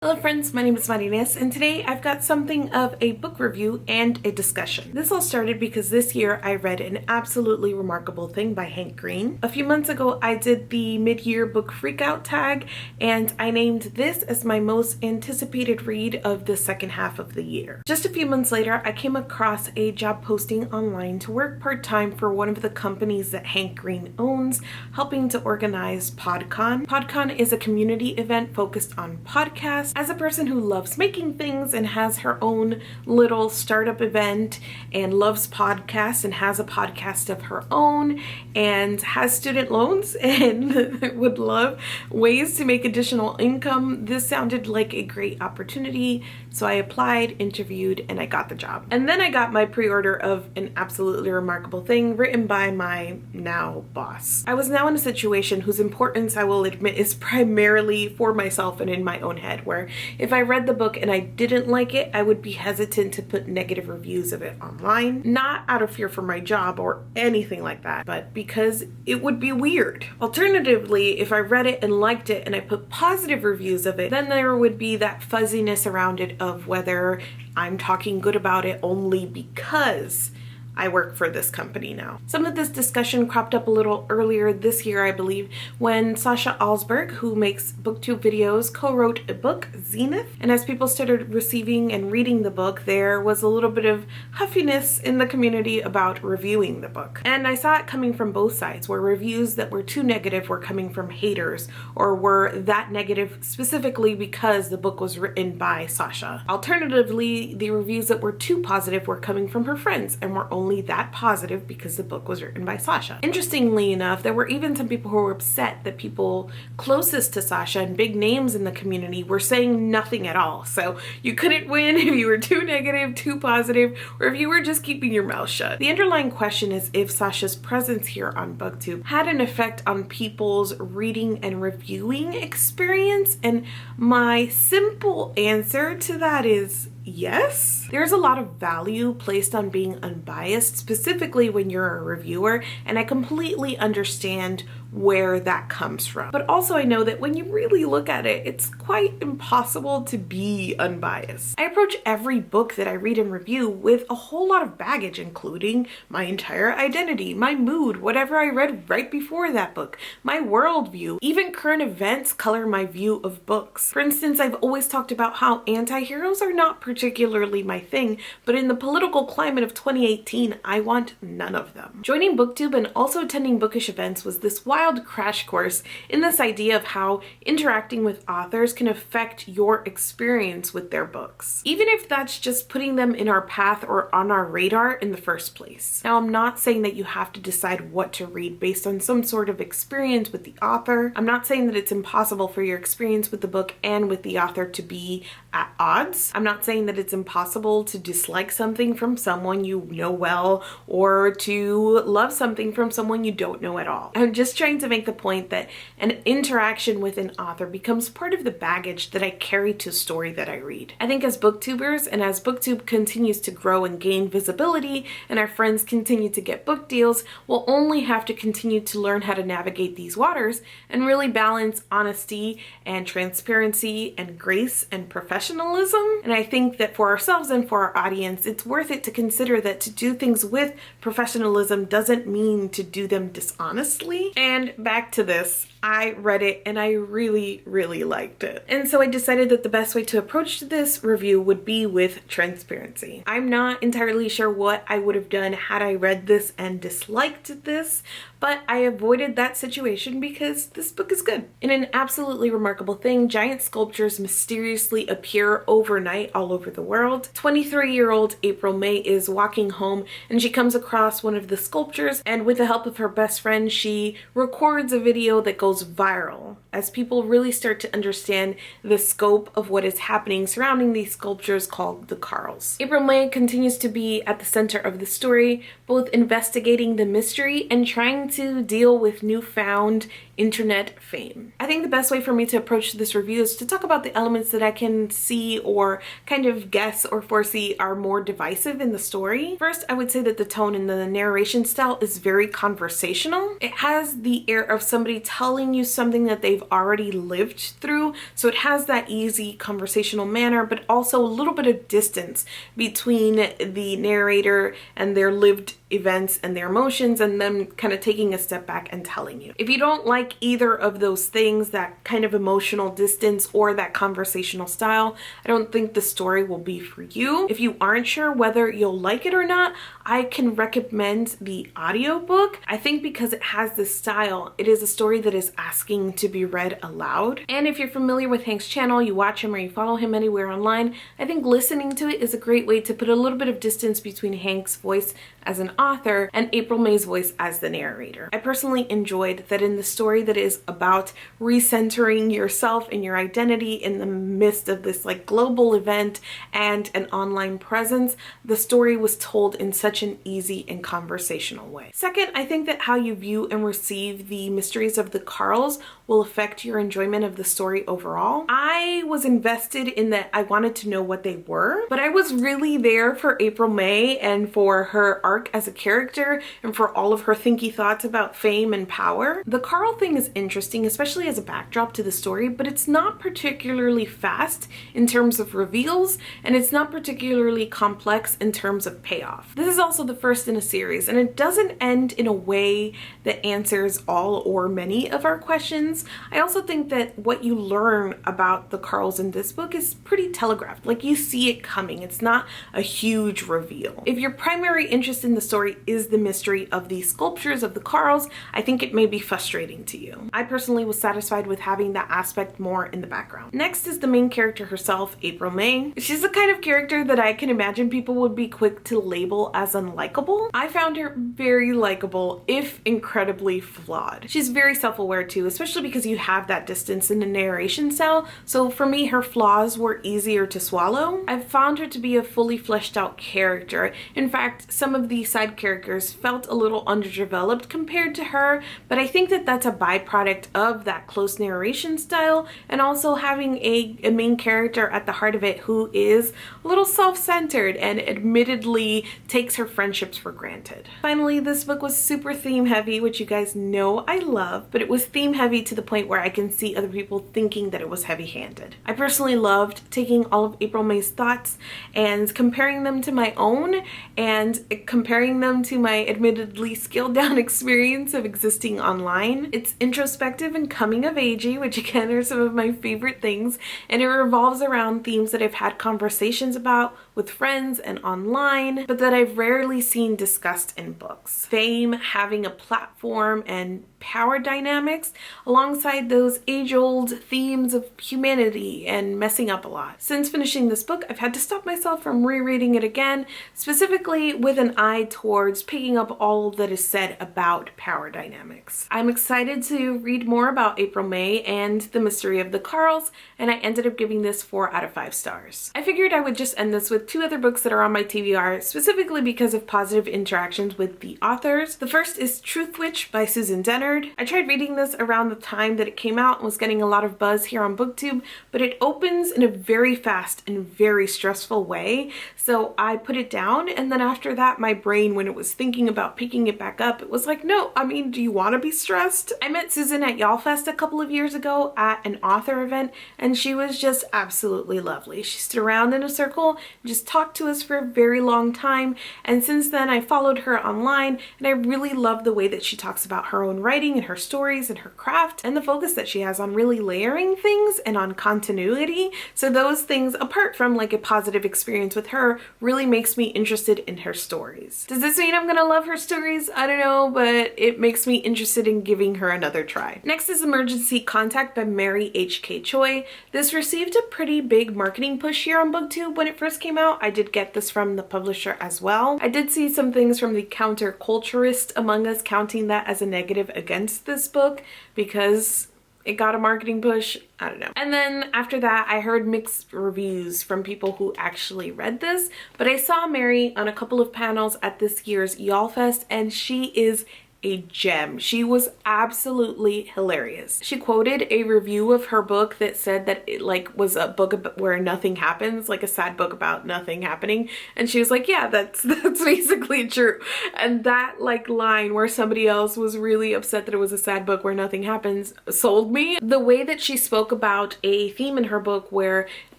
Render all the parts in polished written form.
Hello friends, my name is Marinas, and today I've got something of a book review and a discussion. This all started because this year I read an absolutely remarkable thing by Hank Green. A few months ago I did the mid-year book freakout tag, and I named this as my most anticipated read of the second half of the year. Just a few months later I came across a job posting online to work part-time for one of the companies that Hank Green owns, helping to organize PodCon. PodCon is a community event focused on podcasts. As a person who loves making things and has her own little startup event and loves podcasts and has a podcast of her own and has student loans and would love ways to make additional income, this sounded like a great opportunity. So I applied, interviewed, and I got the job. And then I got my pre-order of An Absolutely Remarkable Thing written by my now boss. I was now in a situation whose importance, I will admit, is primarily for myself and in my own head, where if I read the book and I didn't like it, I would be hesitant to put negative reviews of it online. Not out of fear for my job or anything like that, but because it would be weird. Alternatively, if I read it and liked it and I put positive reviews of it, then there would be that fuzziness around it of whether I'm talking good about it only because I work for this company now. Some of this discussion cropped up a little earlier this year, I believe, when Sasha Alsberg, who makes booktube videos, co-wrote a book, Zenith. And as people started receiving and reading the book, there was a little bit of huffiness in the community about reviewing the book. And I saw it coming from both sides, where reviews that were too negative were coming from haters, or were that negative specifically because the book was written by Sasha. Alternatively, the reviews that were too positive were coming from her friends and were only that positive because the book was written by Sasha. Interestingly enough, there were even some people who were upset that people closest to Sasha and big names in the community were saying nothing at all. So you couldn't win if you were too negative, too positive, or if you were just keeping your mouth shut. The underlying question is if Sasha's presence here on booktube had an effect on people's reading and reviewing experience, and my simple answer to that is yes. There's a lot of value placed on being unbiased, specifically when you're a reviewer, and I completely understand where that comes from. But also I know that when you really look at it, it's quite impossible to be unbiased. I approach every book that I read and review with a whole lot of baggage, including my entire identity, my mood, whatever I read right before that book, my worldview, even current events color my view of books. For instance, I've always talked about how anti-heroes are not particularly my thing, but in the political climate of 2018, I want none of them. Joining booktube and also attending bookish events was this wild crash course in this idea of how interacting with authors can affect your experience with their books, even if that's just putting them in our path or on our radar in the first place. Now, I'm not saying that you have to decide what to read based on some sort of experience with the author. I'm not saying that it's impossible for your experience with the book and with the author to be at odds. I'm not saying that it's impossible to dislike something from someone you know well or to love something from someone you don't know at all. I'm just trying to make the point that an interaction with an author becomes part of the baggage that I carry to a story that I read. I think as booktubers, and as booktube continues to grow and gain visibility and our friends continue to get book deals, we'll only have to continue to learn how to navigate these waters and really balance honesty and transparency and grace and professionalism. And I think that for ourselves and for our audience, it's worth it to consider that to do things with professionalism doesn't mean to do them dishonestly. And back to this, I read it and I really, really liked it. And so I decided that the best way to approach this review would be with transparency. I'm not entirely sure what I would have done had I read this and disliked this, but I avoided that situation because this book is good. In An Absolutely Remarkable Thing, giant sculptures mysteriously appear overnight all over the world. 23-year-old April May is walking home and she comes across one of the sculptures, and with the help of her best friend, she records a video that goes viral as people really start to understand the scope of what is happening surrounding these sculptures called the Carls. April May continues to be at the center of the story, both investigating the mystery and trying to deal with newfound internet fame. I think the best way for me to approach this review is to talk about the elements that I can see or kind of guess or foresee are more divisive in the story. First, I would say that the tone and the narration style is very conversational. It has the air of somebody telling telling you something that they've already lived through. So it has that easy conversational manner, but also a little bit of distance between the narrator and their lived events and their emotions, and them kind of taking a step back and telling you. If you don't like either of those things, that kind of emotional distance or that conversational style, I don't think the story will be for you. If you aren't sure whether you'll like it or not, I can recommend the audiobook. I think because it has this style, it is a story that is asking to be read aloud. And if you're familiar with Hank's channel, you watch him or you follow him anywhere online, I think listening to it is a great way to put a little bit of distance between Hank's voice as an author and April May's voice as the narrator. I personally enjoyed that in the story that is about recentering yourself and your identity in the midst of this like global event and an online presence, the story was told in such an easy and conversational way. Second, I think that how you view and receive the mysteries of the Carls will affect your enjoyment of the story overall. I was invested in that I wanted to know what they were, but I was really there for April May and for her arc as a character and for all of her thinky thoughts about fame and power. The Carl thing is interesting, especially as a backdrop to the story, but it's not particularly fast in terms of reveals, and it's not particularly complex in terms of payoff. This is also the first in a series, and it doesn't end in a way that answers all or many of our questions. I also think that what you learn about the Carls in this book is pretty telegraphed. Like, you see it coming. It's not a huge reveal. If your primary interest in the story is the mystery of the sculptures of the Carls, I think it may be frustrating to you. I personally was satisfied with having that aspect more in the background. Next is the main character herself, April May. She's the kind of character that I can imagine people would be quick to label as unlikable. I found her very likable, if incredibly flawed. She's very self-aware too, especially because you have that distance in the narration style, so for me her flaws were easier to swallow. I've found her to be a fully fleshed out character. In fact, some of the side characters felt a little underdeveloped compared to her, but I think that that's a byproduct of that close narration style and also having a main character at the heart of it who is a little self-centered and admittedly takes her friendships for granted. Finally, this book was super theme heavy, which you guys know I love, but it was theme heavy to the point where I can see other people thinking that it was heavy-handed. I personally loved taking all of April May's thoughts and comparing them to my own and comparing them to my admittedly scaled down experience of existing online. It's introspective and coming of agey, which again are some of my favorite things, and it revolves around themes that I've had conversations about with friends and online, but that I've rarely seen discussed in books. Fame, having a platform, and power dynamics alongside those age-old themes of humanity and messing up a lot. Since finishing this book, I've had to stop myself from rereading it again, specifically with an eye towards picking up all that is said about power dynamics. I'm excited to read more about April May and the mystery of the Carls, and I ended up giving this 4 out of 5 stars. I figured I would just end this with 2 other books that are on my TBR, specifically because of positive interactions with the authors. The first is Truthwitch by Susan Denard. I tried reading this around the time that it came out and was getting a lot of buzz here on BookTube, but it opens in a very fast and very stressful way, so I put it down, and then after that my brain, when it was thinking about picking it back up, it was like, no, I mean, do you want to be stressed? I met Susan at YALLFest a couple of years ago at an author event, and she was just absolutely lovely. She stood around in a circle and just talked to us for a very long time, and since then I followed her online, and I really love the way that she talks about her own writing and her stories and her craft and the focus that she has on really layering things and on continuity. So those things, apart from like a positive experience with her, really makes me interested in her stories. Does this mean I'm gonna love her stories? I don't know, but it makes me interested in giving her another try. Next is Emergency Contact by Mary H.K. Choi. This received a pretty big marketing push here on BookTube when it first came out. I did get this from the publisher as well. I did see some things from the counterculturist among us counting that as a negative against this book because it got a marketing push. I don't know. And then after that, I heard mixed reviews from people who actually read this, but I saw Mary on a couple of panels at this year's YALLFest, and she is a gem. She was absolutely hilarious. She quoted a review of her book that said that it like was a book where nothing happens, like a sad book about nothing happening. And she was like, yeah, that's basically true. And that like line where somebody else was really upset that it was a sad book where nothing happens sold me. The way that she spoke about a theme in her book where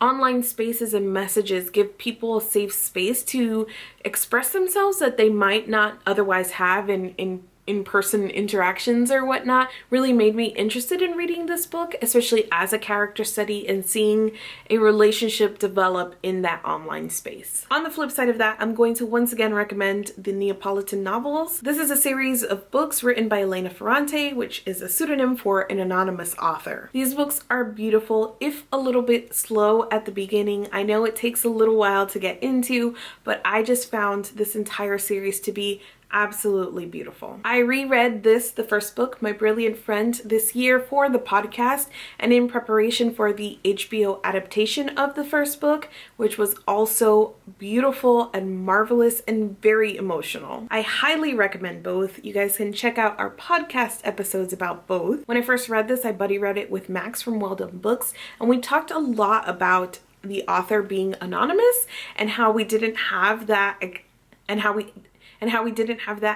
online spaces and messages give people a safe space to express themselves that they might not otherwise have in-person interactions or whatnot really made me interested in reading this book, especially as a character study and seeing a relationship develop in that online space. On the flip side of that, I'm going to once again recommend the Neapolitan novels. This is a series of books written by Elena Ferrante, which is a pseudonym for an anonymous author. These books are beautiful, if a little bit slow at the beginning. I know it takes a little while to get into, but I just found this entire series to be absolutely beautiful. I reread the first book, My Brilliant Friend, this year for the podcast and in preparation for the HBO adaptation of the first book, which was also beautiful and marvelous and very emotional. I highly recommend both. You guys can check out our podcast episodes about both. When I first read this, I buddy read it with Max from Well Done Books, and we talked a lot about the author being anonymous and how we didn't have that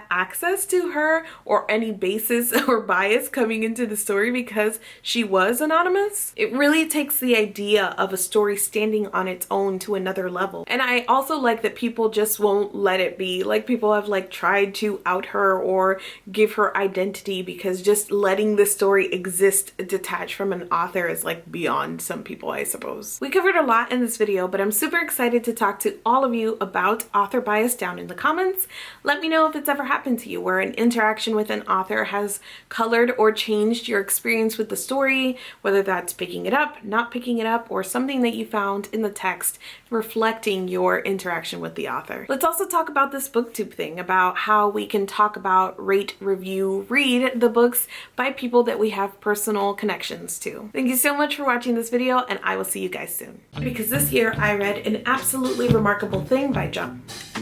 access to her or any basis or bias coming into the story because she was anonymous. It really takes the idea of a story standing on its own to another level. And I also like that people just won't let it be. Like, people have like tried to out her or give her identity because just letting the story exist detached from an author is like beyond some people, I suppose. We covered a lot in this video, but I'm super excited to talk to all of you about author bias down in the comments. Let me know if it's ever happened to you where an interaction with an author has colored or changed your experience with the story, whether that's picking it up, not picking it up, or something that you found in the text reflecting your interaction with the author. Let's also talk about this booktube thing, about how we can talk about, rate, review, read the books by people that we have personal connections to. Thank you so much for watching this video, and I will see you guys soon. Because this year I read An Absolutely Remarkable Thing by Choi,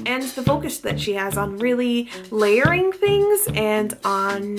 and the focus that she has on really layering things and on